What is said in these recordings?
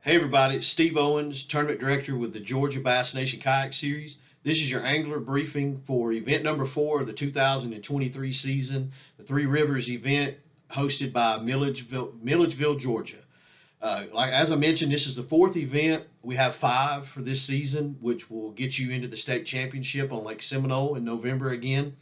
Hey everybody, it's Steve Owens, Tournament Director with the Georgia Bass Nation Kayak Series. This is your angler briefing for event number 4 of the 2023 season, the Three Rivers event hosted by Milledgeville, Georgia. As I mentioned, this is the 4th event. We have 5 for this season, which will get you into the state championship on Lake Seminole in November again.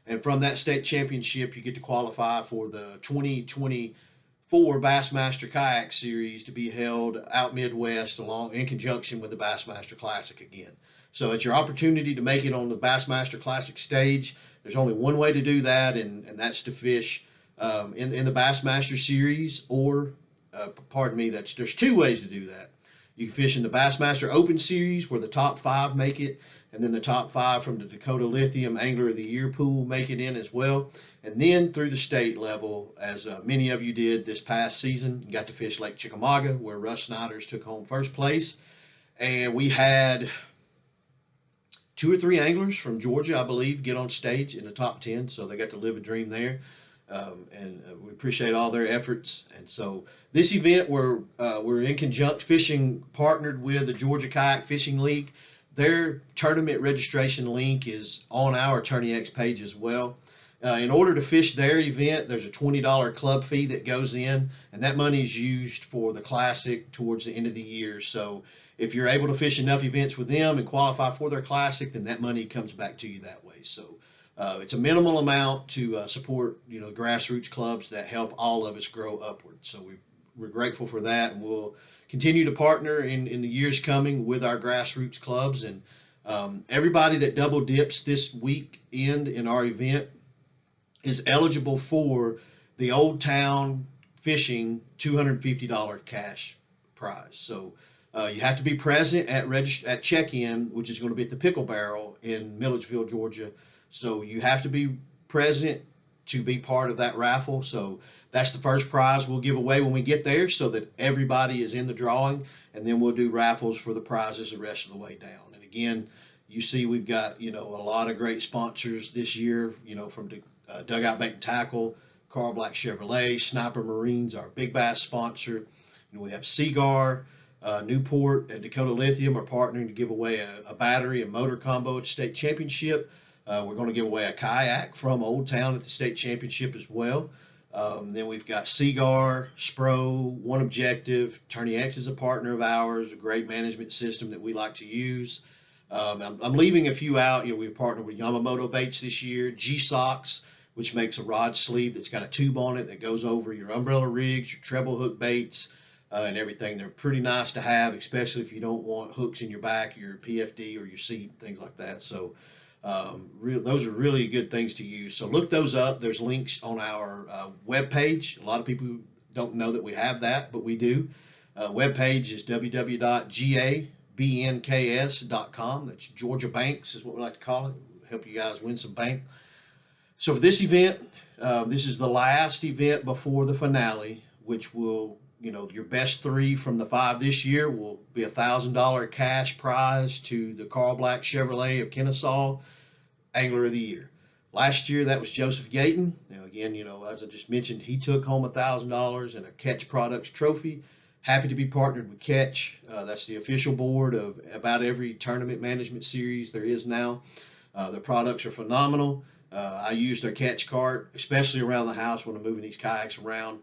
And from that state championship, you get to qualify for the 2024 Bassmaster Kayak Series to be held out Midwest along in conjunction with the Bassmaster Classic again. So it's your opportunity to make it on the Bassmaster Classic stage. There's only one way to do that, and that's to fish in the Bassmaster Series, or pardon me, there's two ways to do that. You can fish in the Bassmaster Open Series, where the top 5 make it, and then the top 5 from the Dakota Lithium Angler of the Year pool make it in as well. And then through the state level, as many of you did this past season, you got to fish Lake Chickamauga, where Russ Snyder's took home first place. And we had 2 or 3 anglers from Georgia, I believe, get on stage in the top 10, so they got to live a dream there. And we appreciate all their efforts. And so this event, we're in conjunct fishing partnered with the Georgia Kayak Fishing League. Their tournament registration link is on our Tourney X page as well. In order to fish their event, there's a $20 club fee that goes in, and that money is used for the classic towards the end of the year. So if you're able to fish enough events with them and qualify for their classic, then that money comes back to you that way. So it's a minimal amount to support, grassroots clubs that help all of us grow upward. So we're grateful for that, and we'll continue to partner in the years coming with our grassroots clubs. And everybody that double dips this weekend in our event is eligible for the Old Town Fishing $250 cash prize. So you have to be present at check-in, which is going to be at the Pickle Barrel in Milledgeville, Georgia. So you have to be present to be part of that raffle. So that's the first prize we'll give away when we get there, so that everybody is in the drawing, and then we'll do raffles for the prizes the rest of the way down. And again, you see we've got a lot of great sponsors this year. From Dugout Bait and Tackle, Carl Black Chevrolet, Sniper Marines, our big bass sponsor. We have Seagar, Newport, and Dakota Lithium are partnering to give away a battery and motor combo at the state championship. We're going to give away a kayak from Old Town at the state championship as well. Then we've got Seagar, Spro, One Objective. Tourney X is a partner of ours, a great management system that we like to use. I'm leaving a few out. We've partnered with Yamamoto Baits this year, G-Socks, which makes a rod sleeve that's got a tube on it that goes over your umbrella rigs, your treble hook baits, and everything. They're pretty nice to have, especially if you don't want hooks in your back, your PFD, or your seat, things like that. So those are really good things to use. So look those up. There's links on our webpage. A lot of people don't know that we have that, but we do. Webpage is www.gabnks.com. That's Georgia Banks is what we like to call it. Help you guys win some bank. So for this event, this is the last event before the finale, which will, your best 3 from the 5 this year will be $1,000 cash prize to the Carl Black Chevrolet of Kennesaw Angler of the Year. Last year, that was Joseph Gayton. Again, as I just mentioned, he took home $1,000 and a Catch Products trophy. Happy to be partnered with Catch. That's the official board of about every tournament management series there is now. The products are phenomenal. I use their Catch cart, especially around the house when I'm moving these kayaks around.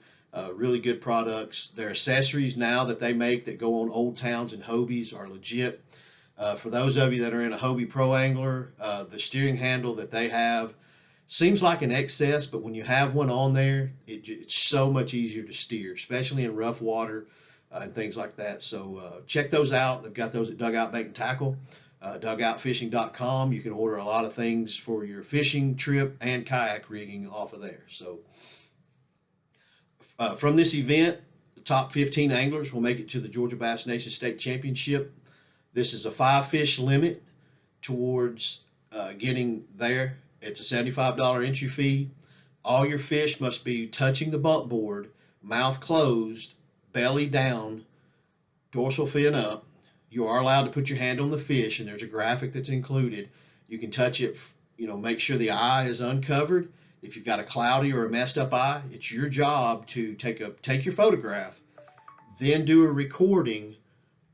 Really good products. Their accessories now that they make that go on Old Towns and Hobies are legit. For those of you that are in a Hobie Pro Angler, the steering handle that they have seems like an excess, but when you have one on there, it's so much easier to steer, especially in rough water and things like that. So check those out. They've got those at Dugout Bait and Tackle. Dugoutfishing.com. You can order a lot of things for your fishing trip and kayak rigging off of there. So from this event, the top 15 anglers will make it to the Georgia Bass Nation State Championship. This is a 5-fish limit towards getting there. It's a $75 entry fee. All your fish must be touching the bump board, mouth closed, belly down, dorsal fin up. You are allowed to put your hand on the fish, and there's a graphic that's included. You can touch it, make sure the eye is uncovered. If you've got a cloudy or a messed up eye, it's your job to take your photograph, then do a recording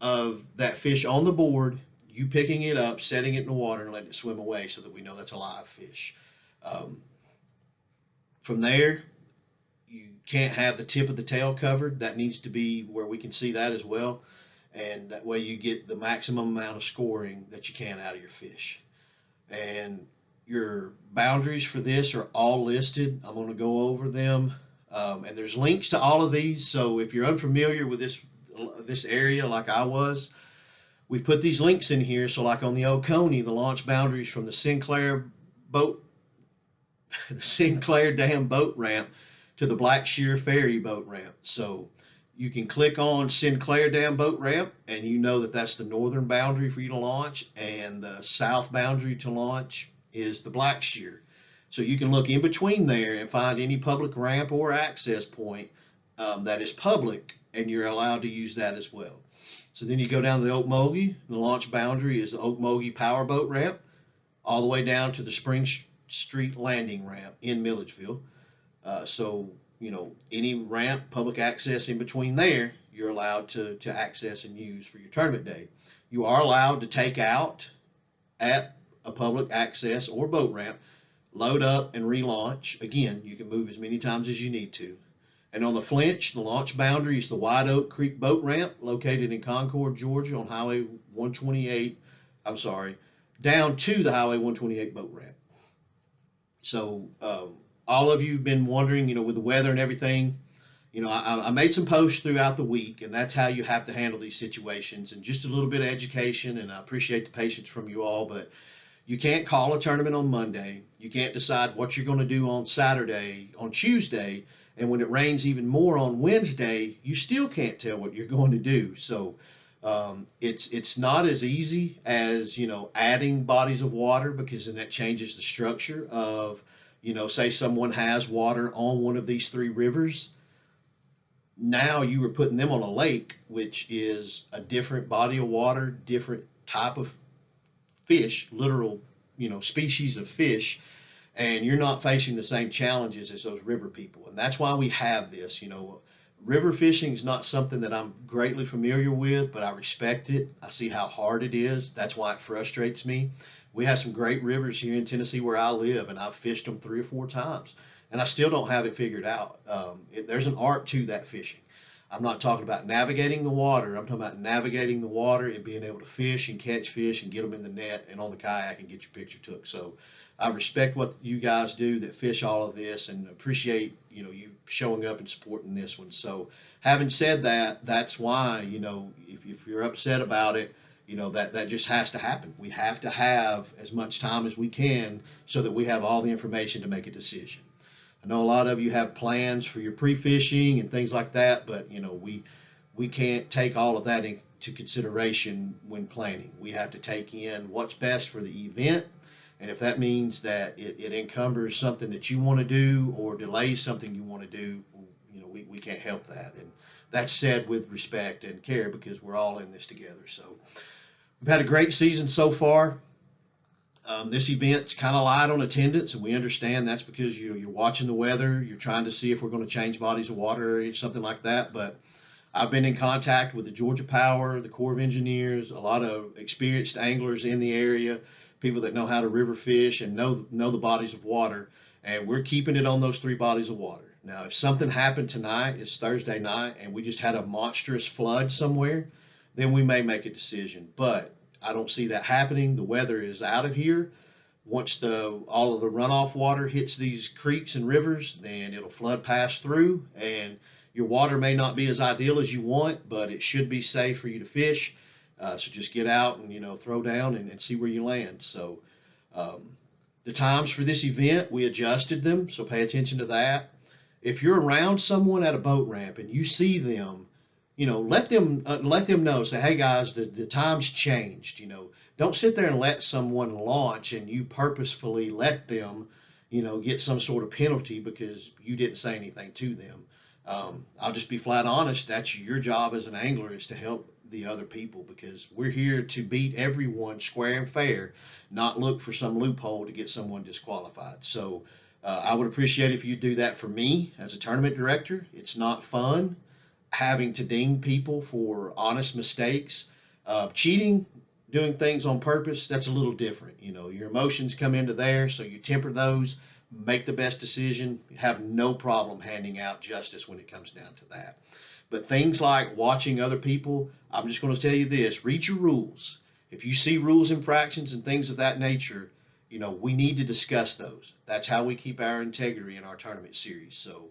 of that fish on the board, you picking it up, setting it in the water, and letting it swim away so that we know that's a live fish. Um, from there, you can't have the tip of the tail covered. That needs to be where we can see that as well. And that way you get the maximum amount of scoring that you can out of your fish. And your boundaries for this are all listed. I'm going to go over them. And there's links to all of these. So if you're unfamiliar with this area like I was, we put these links in here. So like on the Oconee, the launch boundaries from the boat, the Sinclair Dam boat ramp to the Blackshear Ferry boat ramp. So you can click on Sinclair Dam boat ramp, and you know that that's the northern boundary for you to launch, and the south boundary to launch is the Blackshear. So you can look in between there and find any public ramp or access point that is public, and you're allowed to use that as well. So then you go down to the Okmulgee. The launch boundary is the Okmulgee Power Boat Ramp, all the way down to the Spring Street Landing Ramp in Milledgeville. So, any ramp, public access in between there, you're allowed to access and use for your tournament day. You are allowed to take out at a public access or boat ramp, load up and relaunch. Again, you can move as many times as you need to. And on the Flinch, the launch boundary is the White Oak Creek Boat Ramp located in Concord, Georgia on Highway 128. I'm sorry, down to the Highway 128 boat ramp. So, all of you have been wondering, with the weather and everything, I made some posts throughout the week, and that's how you have to handle these situations, and just a little bit of education, and I appreciate the patience from you all, but you can't call a tournament on Monday. You can't decide what you're going to do on Saturday, on Tuesday, and when it rains even more on Wednesday, you still can't tell what you're going to do. So it's not as easy as adding bodies of water, because then that changes the structure of say someone has water on one of these three rivers. Now you are putting them on a lake, which is a different body of water, different type of fish, literal species of fish, and you're not facing the same challenges as those river people. And that's why we have this. River fishing is not something that I'm greatly familiar with, but I respect it. I see how hard it is. That's why it frustrates me. We have some great rivers here in Tennessee where I live, and I've fished them 3 or 4 times, and I still don't have it figured out. There's an art to that fishing. I'm not talking about navigating the water. I'm talking about navigating the water and being able to fish and catch fish and get them in the net and on the kayak and get your picture took. So I respect what you guys do that fish all of this, and appreciate you showing up and supporting this one. So having said that, that's why if you're upset about it, that just has to happen. We have to have as much time as we can so that we have all the information to make a decision. I know a lot of you have plans for your pre-fishing and things like that, but we can't take all of that into consideration when planning. We have to take in what's best for the event, and if that means that it encumbers something that you want to do or delays something you want to do, we can't help that. And that's said with respect and care, because we're all in this together. So we've had a great season so far. This event's kind of light on attendance, and we understand that's because you're watching the weather. You're trying to see if we're going to change bodies of water or something like that. But I've been in contact with the Georgia Power, the Corps of Engineers, a lot of experienced anglers in the area, people that know how to river fish and know the bodies of water, and we're keeping it on those 3 bodies of water. Now, if something happened tonight, it's Thursday night, and we just had a monstrous flood somewhere, then we may make a decision. But I don't see that happening. The weather is out of here. Once all of the runoff water hits these creeks and rivers, then it'll flood pass through, and your water may not be as ideal as you want, but it should be safe for you to fish. So just get out and throw down and see where you land. So the times for this event, we adjusted them, so pay attention to that. If you're around someone at a boat ramp and you see them, let them know. Say, hey guys, the time's changed. Don't sit there and let someone launch and you purposefully let them, get some sort of penalty because you didn't say anything to them. I'll just be flat honest. That's your job as an angler, is to help the other people, because we're here to beat everyone square and fair, not look for some loophole to get someone disqualified. So I would appreciate if you do that for me as a tournament director. It's not fun having to ding people for honest mistakes. Cheating, doing things on purpose, that's a little different. You know, your emotions come into there, so you temper those, make the best decision, have no problem handing out justice when it comes down to that. But things like watching other people, I'm just going to tell you this: read your rules. If you see rules infractions and things of that nature, you know, we need to discuss those. That's how we keep our integrity in our tournament series. So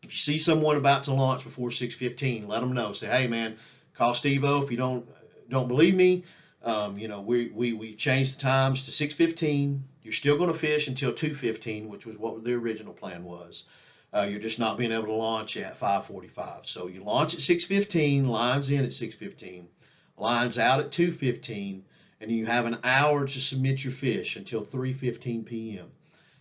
if you see someone about to launch before 6:15, let them know. Say, hey man, call Steve-O if you don't believe me. You know, we changed the times to 6:15. You're still going to fish until 2:15, which was what the original plan was. You're just not being able to launch at 5:45. So you launch at 6:15, lines in at 6:15, lines out at 2:15, and you have an hour to submit your fish until 3:15 p.m.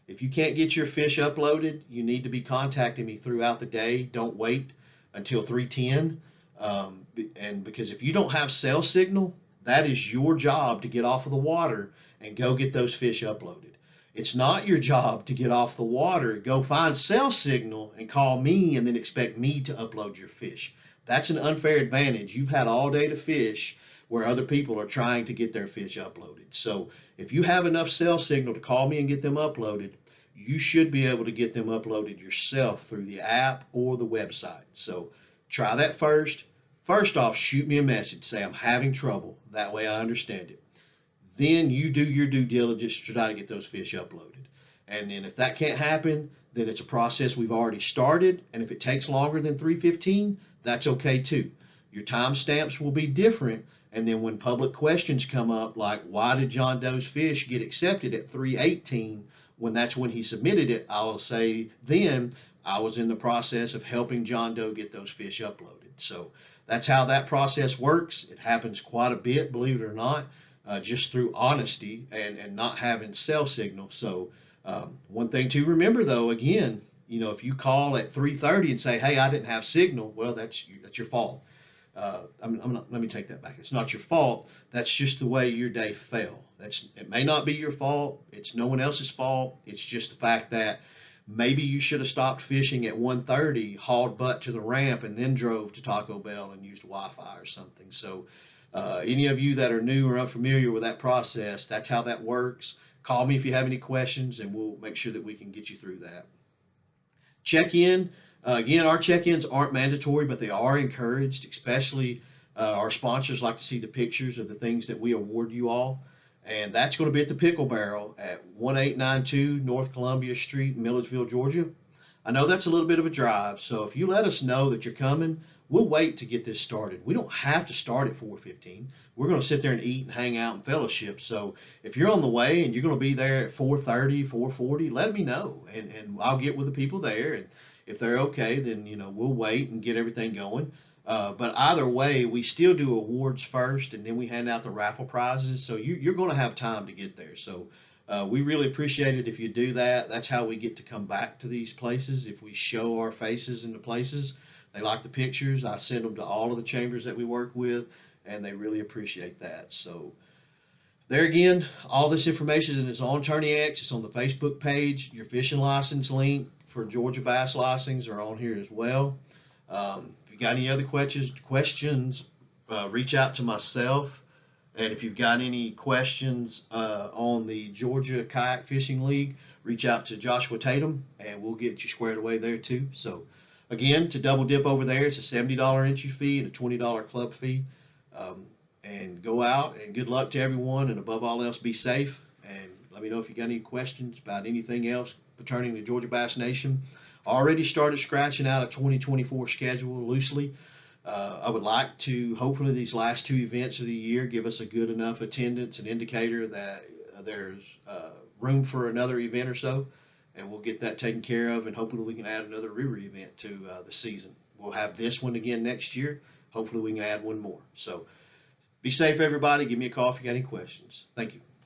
If you can't get your fish uploaded, you need to be contacting me throughout the day. Don't wait until 3:10. And because if you don't have cell signal, that is your job to get off of the water and go get those fish uploaded. It's not your job to get off the water, go find cell signal and call me and then expect me to upload your fish. That's an unfair advantage. You've had all day to fish where other people are trying to get their fish uploaded. So if you have enough cell signal to call me and get them uploaded, you should be able to get them uploaded yourself through the app or the website. So try that first. First off, shoot me a message. Say I'm having trouble. That way I understand it. Then you do your due diligence to try to get those fish uploaded. And then if that can't happen, then it's a process we've already started. And if it takes longer than 3:15, that's okay too. Your timestamps will be different. And then when public questions come up, like why did John Doe's fish get accepted at 3:18 when that's when he submitted it, I will say then I was in the process of helping John Doe get those fish uploaded. So that's how that process works. It happens quite a bit, believe it or not, just through honesty and not having cell signal. So one thing to remember though, again, you know, if you call at 3:30 and say, "Hey, I didn't have signal," well, that's your fault. I'm not, let me take that back. It's not your fault. That's just the way your day fell. It may not be your fault. It's no one else's fault. It's just the fact that maybe you should have stopped fishing at 1:30, hauled butt to the ramp, and then drove to Taco Bell and used Wi-Fi or something. So any of you that are new or unfamiliar with that process, that's how that works. Call me if you have any questions, and we'll make sure that we can get you through that. Check in. Again, our check ins aren't mandatory, but they are encouraged, especially our sponsors like to see the pictures of the things that we award you all. And that's going to be at the Pickle Barrel at 1892 North Columbia Street, Milledgeville, Georgia. I know that's a little bit of a drive, so if you let us know that you're coming, we'll wait to get this started. We don't have to start at 4:15. We're going to sit there and eat and hang out and fellowship. So if you're on the way and you're going to be there at 4:30, 4:40, let me know, and I'll get with the people there. And if they're okay, then you know we'll wait and get everything going. But either way, we still do awards first, and then we hand out the raffle prizes. So you're going to have time to get there. So we really appreciate it if you do that. That's how we get to come back to these places. If we show our faces in the places, they like the pictures. I send them to all of the chambers that we work with, and they really appreciate that. So there again, all this information is on Tourney X. It's on the Facebook page. Your fishing license link for Georgia Bass licensing are on here as well. If you got any other questions, reach out to myself. And if you've got any questions on the Georgia Kayak Fishing League, reach out to Joshua Tatum, and we'll get you squared away there too. So again, to double dip over there, it's a $70 entry fee and a $20 club fee. And go out and good luck to everyone. And above all else, be safe. And let me know if you got any questions about anything else pertaining to Georgia Bass Nation. Already started scratching out a 2024 schedule loosely. I would like to, hopefully, these last two events of the year give us a good enough attendance and indicator that there's room for another event or so. And we'll get that taken care of. And hopefully, we can add another river event to the season. We'll have this one again next year. Hopefully, we can add one more. So be safe, everybody. Give me a call if you got any questions. Thank you.